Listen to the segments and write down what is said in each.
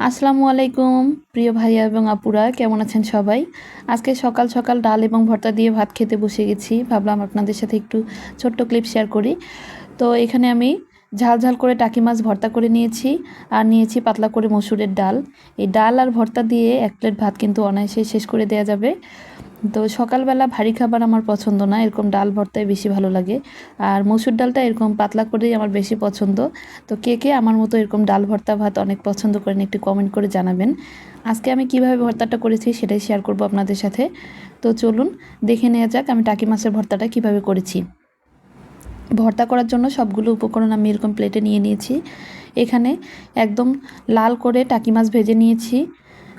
আসসালামু আলাইকুম প্রিয় ভাইয়া এবং আপুরা, কেমন আছেন সবাই? আজকে সকাল সকাল ডাল এবং ভর্তা দিয়ে ভাত খেতে বসে গেছি। ভাবলাম আপনাদের সাথে একটু ছোট্ট ক্লিপ শেয়ার করি। তো এখানে আমি ঝাল ঝাল করে টাকি মাছ ভর্তা করে নিয়েছি, আর নিয়েছি পাতলা করে মসুরের ডাল। এই ডাল আর ভর্তা দিয়ে এক প্লেট ভাত কিন্তু অনায়াসে শেষ করে দেওয়া যাবে। তো সকালবেলা ভারী খাবার আমার পছন্দ না, এরকম ডাল ভর্তাই বেশি ভালো লাগে। আর মসুর ডালটা এরকম পাতলা করেই আমার বেশি পছন্দ। তো কে কে আমার মতো এরকম ডাল ভর্তা ভাত অনেক পছন্দ করেন, একটু কমেন্ট করে জানাবেন। আজকে আমি কিভাবে ভর্তাটা করেছি সেটাই শেয়ার করব আপনাদের সাথে। তো চলুন দেখে নেওয়া যাক আমি টাকি মাছের ভর্তাটা কিভাবে করেছি। ভর্তা করার জন্য সবগুলো উপকরণ আমি এরকম প্লেটে নিয়ে নিয়েছি। এখানে একদম লাল করে টাকি মাছ ভেজে নিয়েছি,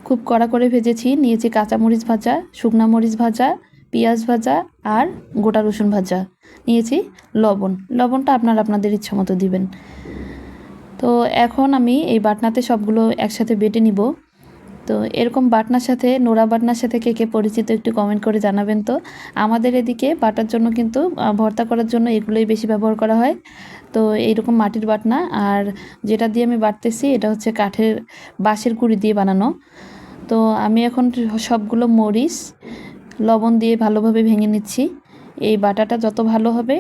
খুব কড়া করে ভেজেছি। নিয়েছি কাঁচামরিচ ভাজা, শুকনা মরিচ ভাজা, পেঁয়াজ ভাজা আর গোটা রসুন ভাজা। নিয়েছি লবণটা আপনাদের ইচ্ছা মতো দিবেন। তো এখন আমি এই বাটনাতে সবগুলো একসাথে বেটে নিব। তো এরকম বাটনার সাথে, নোড়া বাটনার সাথে কে কে পরিচিত একটু কমেন্ট করে জানাবেন। তো আমাদের এদিকে বাটার জন্য কিন্তু ভর্তা করার জন্য এগুলোই বেশি ব্যবহার করা হয়। তো এইরকম মাটির বাটনা, আর যেটা দিয়ে আমি বাটতেছি এটা হচ্ছে কাঠের বাঁশের গুঁড়ি দিয়ে বানানো। তো আমি এখন সবগুলো মরিচ লবণ দিয়ে ভালোভাবে ভেঙে নিচ্ছি। এই বাটাটা যত ভালো হবে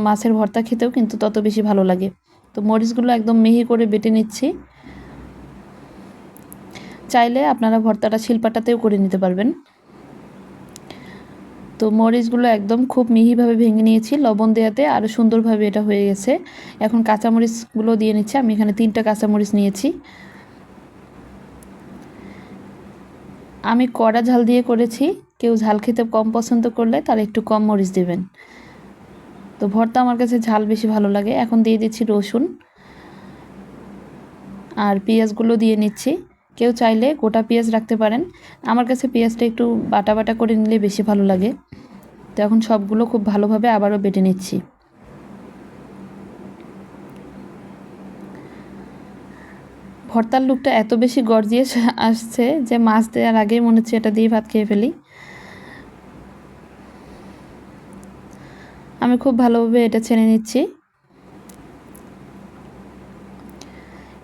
মাছের ভর্তা খেতেও কিন্তু তত বেশি ভালো লাগে। তো মরিচগুলো একদম মিহি করে বেটে নিচ্ছি। চাইলে আপনারা ভর্তাটা শিলপাটাতেও করে নিতে পারবেন। তো মরিচগুলো একদম খুব মিহিভাবে ভেঙে নিয়েছি লবণ দেওয়াতে, আরও সুন্দরভাবে এটা হয়ে গেছে। এখন কাঁচামরিচগুলো দিয়ে নিচ্ছি। আমি এখানে 3টা কাঁচামরিচ নিয়েছি। আমি কড়া ঝাল দিয়ে করেছি, কেউ ঝাল খেতে কম পছন্দ করলে তারা একটু কম মরিচ দেবেন। তো ভর্তা আমার কাছে ঝাল বেশি ভালো লাগে। এখন দিয়ে দিচ্ছি রসুন আর পেঁয়াজগুলো দিয়ে নিচ্ছি। কেউ চাইলে গোটা পেঁয়াজ রাখতে পারেন, আমার কাছে পেঁয়াজটা একটু বাটা বাটা করে নিলে বেশি ভালো লাগে। তো এখন সবগুলো খুব ভালোভাবে আবারও বেটে নিচ্ছি। ভর্তার লুকটা এত বেশি গর্জিয়াস আসছে যে মাছ দেওয়ার আগেই মনে হচ্ছে এটা দিয়ে ভাত খেয়ে ফেলি। আমি খুব ভালোভাবে এটা ছেড়ে নিচ্ছি।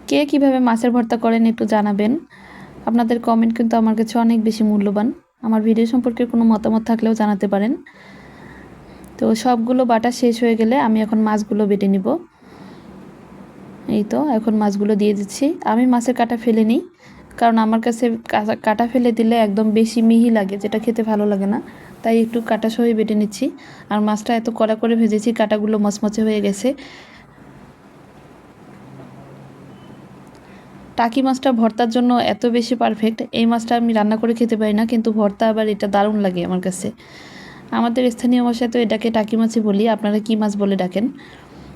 কে কীভাবে মাছের ভর্তা করেন একটু জানাবেন। আপনাদের কমেন্ট কিন্তু আমার কাছে অনেক বেশি মূল্যবান। আমার ভিডিও সম্পর্কে কোনো মতামত থাকলেও জানাতে পারেন। তো সবগুলো বাটা শেষ হয়ে গেলে আমি এখন মাছগুলো বেটে নিব। এই তো এখন মাছগুলো দিয়ে দিচ্ছি। আমি মাছের কাঁটা ফেলে নিই, কারণ আমার কাছে কাঁটা ফেলে দিলে একদম বেশি মিহি লাগে, যেটা খেতে ভালো লাগে না। তাই একটু কাঁটা সহ বেটে নিচ্ছি। আর মাছটা এত কড়া করে ভেজেছি, কাঁটাগুলো মচমচে হয়ে গেছে। টাকি মাছটা ভর্তার জন্য এত বেশি পারফেক্ট। এই মাছটা আমি রান্না করে খেতে পারি না, কিন্তু ভর্তা আবার এটা দারুণ লাগে আমার কাছে। আমাদের স্থানীয় ভাষায় তো এটাকে টাকি মাছই বলি, আপনারা কি মাছ বলে ডাকেন?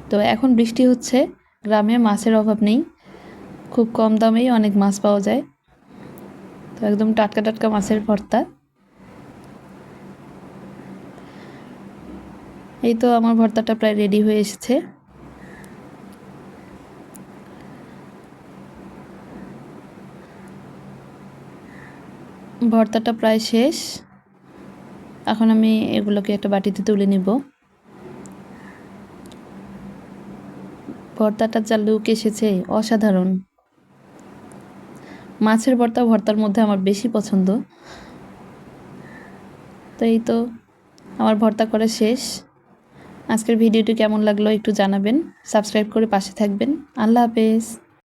তো এখন বৃষ্টি হচ্ছে, গ্রামে মাছের অভাব নেই, খুব কম দামেই অনেক মাছ পাওয়া যায়। তো একদম টাটকা টাটকা মাছের ভর্তা। এই তো আমার ভর্তাটা প্রায় রেডি হয়ে এসেছে। ভর্তাটা প্রায় শেষ। এখন আমি এগুলোকে একটা বাটিতে তুলে নিব। ভর্তাটা যা লুক এসেছে অসাধারণ। মাছের ভর্তার মধ্যে আমার বেশি পছন্দ। তো এই তো আমার ভর্তা করা শেষ। আজকের ভিডিওটি কেমন লাগলো একটু জানাবেন, সাবস্ক্রাইব করে পাশে থাকবেন। আল্লাহ হাফেজ।